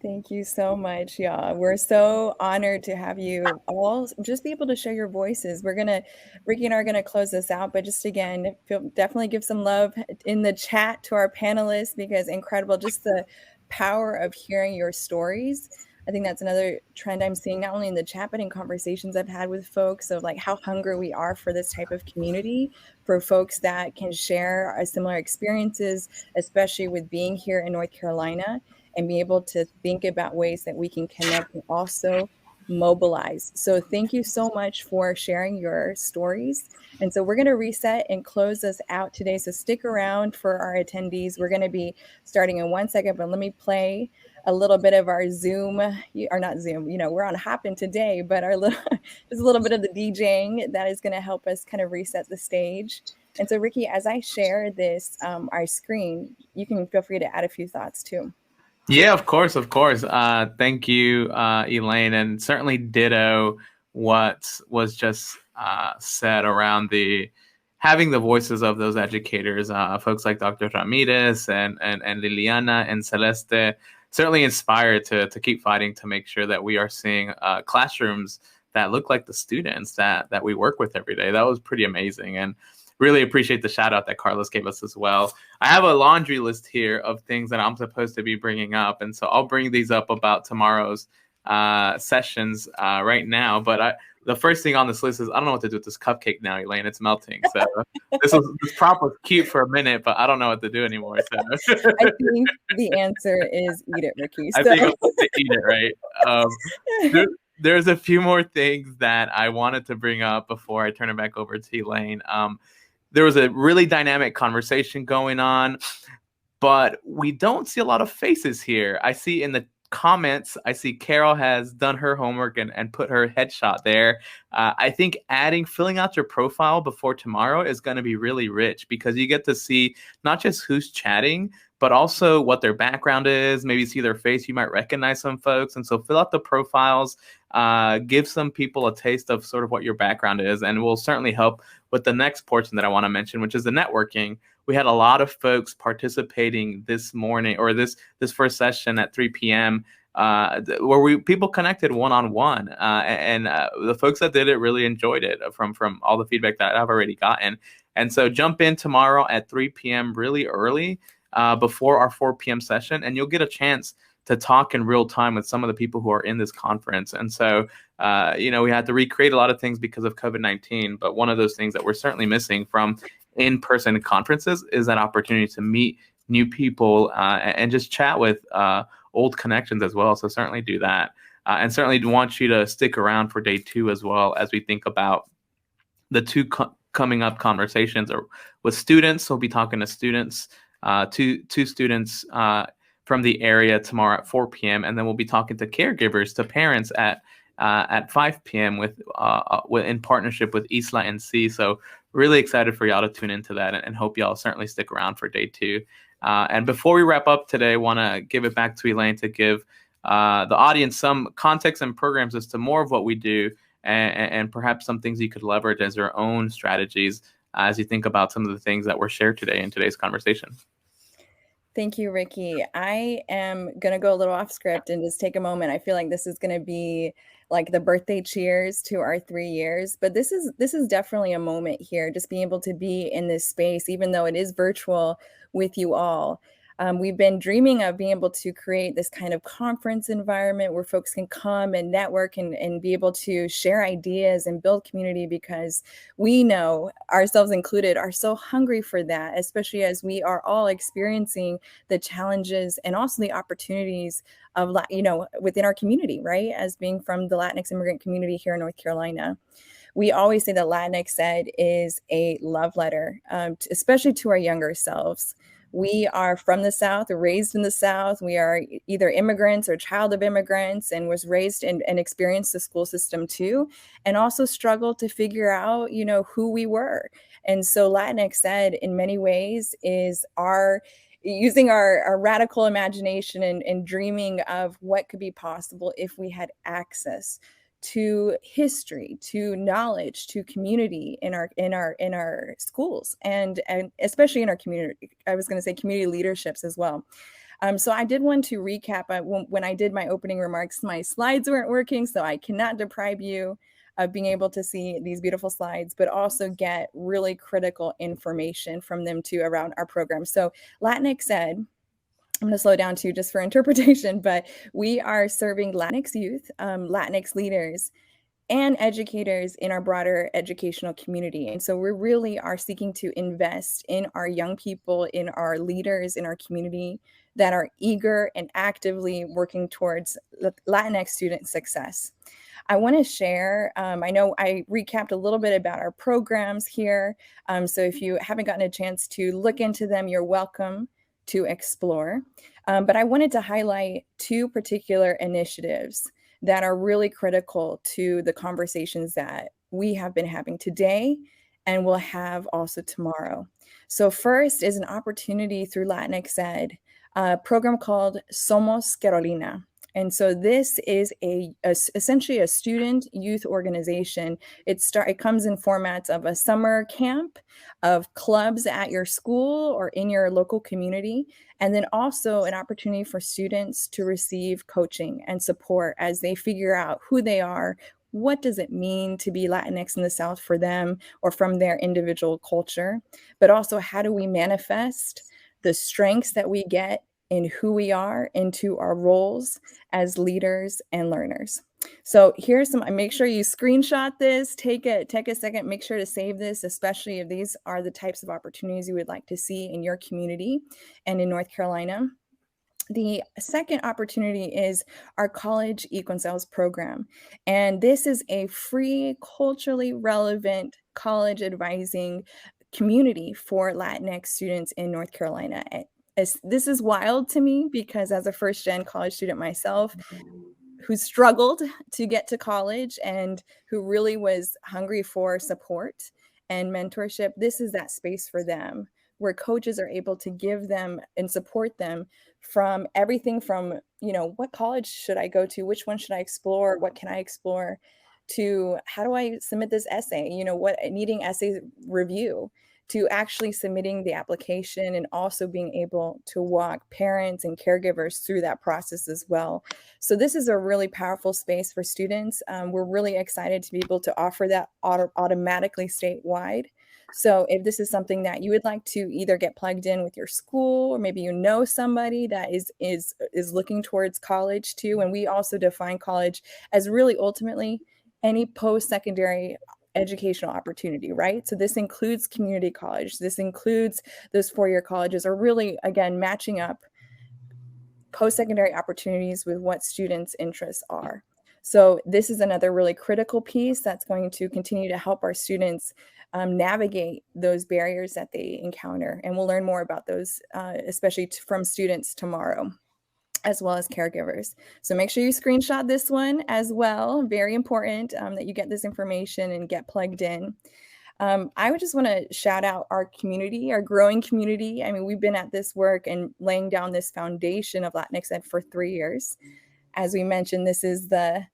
Thank you so much. Yeah, we're so honored to have you all just be able to share your voices. Ricky and I are gonna close this out, but just again, definitely give some love in the chat to our panelists because incredible, just the power of hearing your stories. I think that's another trend I'm seeing not only in the chat, but in conversations I've had with folks of like how hungry we are for this type of community, for folks that can share our similar experiences, especially with being here in North Carolina and be able to think about ways that we can connect and also mobilize. So thank you so much for sharing your stories. And so we're going to reset and close us out today. So stick around for our attendees. We're going to be starting in 1 second, but let me play a little bit of our Zoom, or not Zoom, we're on Hopin today, but our little, just a little bit of the DJing that is going to help us kind of reset the stage. And so Ricky, as I share this, our screen, you can feel free to add a few thoughts too. Yeah, of course, of course. Thank you, Elaine, and certainly ditto what was just said around having the voices of those educators, folks like Dr. Ramirez and Liliana and Celeste, certainly inspired to keep fighting to make sure that we are seeing classrooms that look like the students that we work with every day. That was pretty amazing, and really appreciate the shout out that Carlos gave us as well. I have a laundry list here of things that I'm supposed to be bringing up. And so I'll bring these up about tomorrow's sessions right now. But the first thing on this list is I don't know what to do with this cupcake now, Elaine. It's melting. So this prop was cute for a minute, but I don't know what to do anymore. So I think the answer is eat it, Ricky. I think I'm supposed to eat it, right? There's a few more things that I wanted to bring up before I turn it back over to Elaine. There was a really dynamic conversation going on, but we don't see a lot of faces here. I see in the comments, I see Carol has done her homework and put her headshot there. I think filling out your profile before tomorrow is going to be really rich because you get to see not just who's chatting, but also what their background is. Maybe see their face. You might recognize some folks. And so fill out the profiles, give some people a taste of sort of what your background is, and will certainly help with the next portion that I want to mention, which is the networking. We had a lot of folks participating this morning or this first session at 3 p.m. Where people connected one-on-one, and the folks that did it really enjoyed it from all the feedback that I've already gotten. And so jump in tomorrow at 3 p.m. really early before our 4 p.m. session, and you'll get a chance to talk in real time with some of the people who are in this conference. And so, we had to recreate a lot of things because of COVID-19, but one of those things that we're certainly missing from in-person conferences is that opportunity to meet new people and just chat with old connections as well. So certainly do that. And certainly want you to stick around for day 2 as well as we think about the two coming up conversations with students. So we'll be talking to students, two students from the area tomorrow at 4 p.m. And then we'll be talking to caregivers, to parents at 5 p.m. with in partnership with East LatinxEd. So really excited for y'all to tune into that and hope y'all certainly stick around for day 2. And before we wrap up today, I want to give it back to Elaine to give the audience some context and programs as to more of what we do and perhaps some things you could leverage as your own strategies as you think about some of the things that were shared today in today's conversation. Thank you, Ricky. I am going to go a little off script and just take a moment. I feel like this is going to be like the birthday cheers to our 3 years, but this is definitely a moment here, just being able to be in this space, even though it is virtual with you all. We've been dreaming of being able to create this kind of conference environment where folks can come and network and be able to share ideas and build community, because we know, ourselves included, are so hungry for that, especially as we are all experiencing the challenges and also the opportunities of, within our community, right? As being from the Latinx immigrant community here in North Carolina. We always say that LatinxEd is a love letter, especially to our younger selves. We are from the South, raised in the South. We are either immigrants or child of immigrants, and was raised and experienced the school system too, and also struggled to figure out, who we were. And so LatinxEd in many ways is using our radical imagination and dreaming of what could be possible if we had access to history, to knowledge, to community in our schools, and especially in our community. I was going to say community leaderships as well. So I did want to recap. When I did my opening remarks, my slides weren't working, so I cannot deprive you of being able to see these beautiful slides, but also get really critical information from them too around our program. So LatinxEd, I'm going to slow down too just for interpretation, but we are serving Latinx youth, Latinx leaders, and educators in our broader educational community. And so we really are seeking to invest in our young people, in our leaders in our community that are eager and actively working towards Latinx student success. I want to share, I know I recapped a little bit about our programs here. So if you haven't gotten a chance to look into them, you're welcome to explore. But I wanted to highlight two particular initiatives that are really critical to the conversations that we have been having today and will have also tomorrow. So first is an opportunity through LatinxEd, a program called Somos Carolina. And so this is essentially a student youth organization. It comes in formats of a summer camp, of clubs at your school or in your local community, and then also an opportunity for students to receive coaching and support as they figure out who they are. What does it mean to be Latinx in the South for them or from their individual culture? But also, how do we manifest the strengths that we get in who we are into our roles as leaders and learners? So here's some, make sure you screenshot this, take a second, make sure to save this, especially if these are the types of opportunities you would like to see in your community and in North Carolina. The second opportunity is our College Equine program. And this is a free, culturally relevant college advising community for Latinx students in North Carolina. This is wild to me because as a first-gen college student myself, who struggled to get to college and who really was hungry for support and mentorship, this is that space for them where coaches are able to give them and support them from everything from, what college should I go to? Which one should I explore? What can I explore? To how do I submit this essay? What needing essay review, to actually submitting the application and also being able to walk parents and caregivers through that process as well. So this is a really powerful space for students. We're really excited to be able to offer that automatically statewide. So if this is something that you would like to either get plugged in with your school, or maybe somebody that is looking towards college too, and we also define college as really ultimately any post-secondary educational opportunity, right? So this includes community college. This includes those four-year colleges, or really, again, matching up post-secondary opportunities with what students' interests are. So this is another really critical piece that's going to continue to help our students navigate those barriers that they encounter. And we'll learn more about those, especially from students tomorrow, as well as caregivers. So make sure you screenshot this one as well. Very important that you get this information and get plugged in. I would just want to shout out our community, our growing community. I mean, we've been at this work and laying down this foundation of LatinxEd for 3 years. As we mentioned, this is the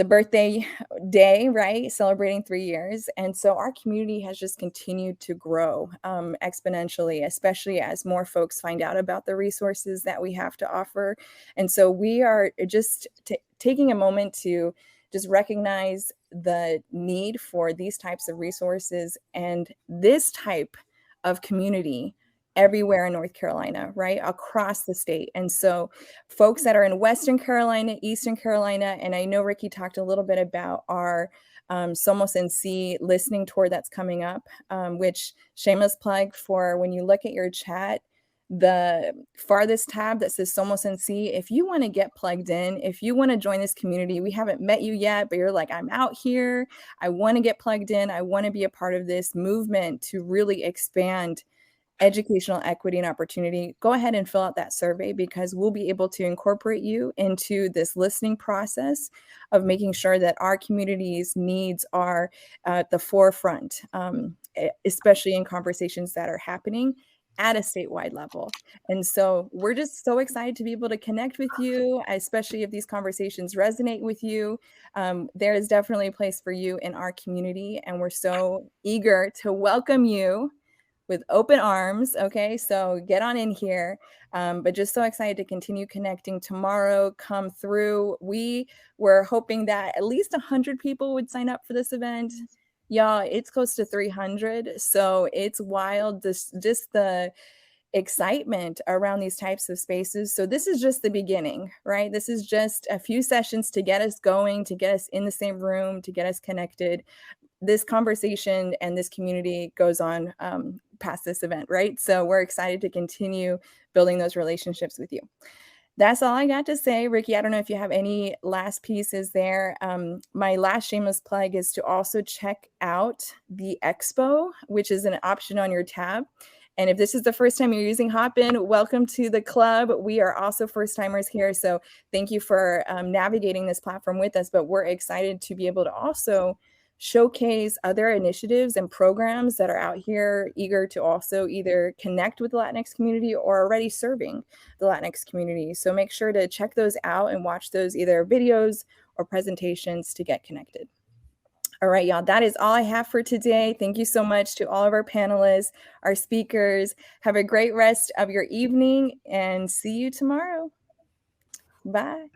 birthday day, right? Celebrating 3 years. And so our community has just continued to grow exponentially, especially as more folks find out about the resources that we have to offer. And so we are just taking a moment to just recognize the need for these types of resources and this type of community everywhere in North Carolina, right? Across the state. And so folks that are in Western Carolina, Eastern Carolina, and I know Ricky talked a little bit about our Somos NC listening tour that's coming up, which shameless plug for when you look at your chat, the farthest tab that says Somos NC, if you want to get plugged in, if you want to join this community, we haven't met you yet, but you're like, I'm out here, I want to get plugged in, I want to be a part of this movement to really expand educational equity and opportunity, go ahead and fill out that survey because we'll be able to incorporate you into this listening process of making sure that our community's needs are at the forefront, especially in conversations that are happening at a statewide level. And so we're just so excited to be able to connect with you, especially if these conversations resonate with you. There is definitely a place for you in our community, and we're so eager to welcome you with open arms. Okay, so get on in here. But just so excited to continue connecting tomorrow. Come through. We were hoping that at least 100 people would sign up for this event. Y'all, it's close to 300. So it's wild. This just the excitement around these types of spaces. So this is just the beginning, right? This is just a few sessions to get us going, to get us in the same room, to get us connected. This conversation and this community goes on past this event, right? So we're excited to continue building those relationships with you. That's all I got to say. Ricky, I don't know if you have any last pieces there. My last shameless plug is to also check out the expo, which is an option on your tab. And if this is the first time you're using Hopin, welcome to the club. We are also first timers here. So thank you for navigating this platform with us. But we're excited to be able to also showcase other initiatives and programs that are out here eager to also either connect with the Latinx community or already serving the Latinx community. So make sure to check those out and watch those either videos or presentations to get connected. All right, y'all, that is all I have for today. Thank you so much to all of our panelists, our speakers. Have a great rest of your evening and see you tomorrow. Bye.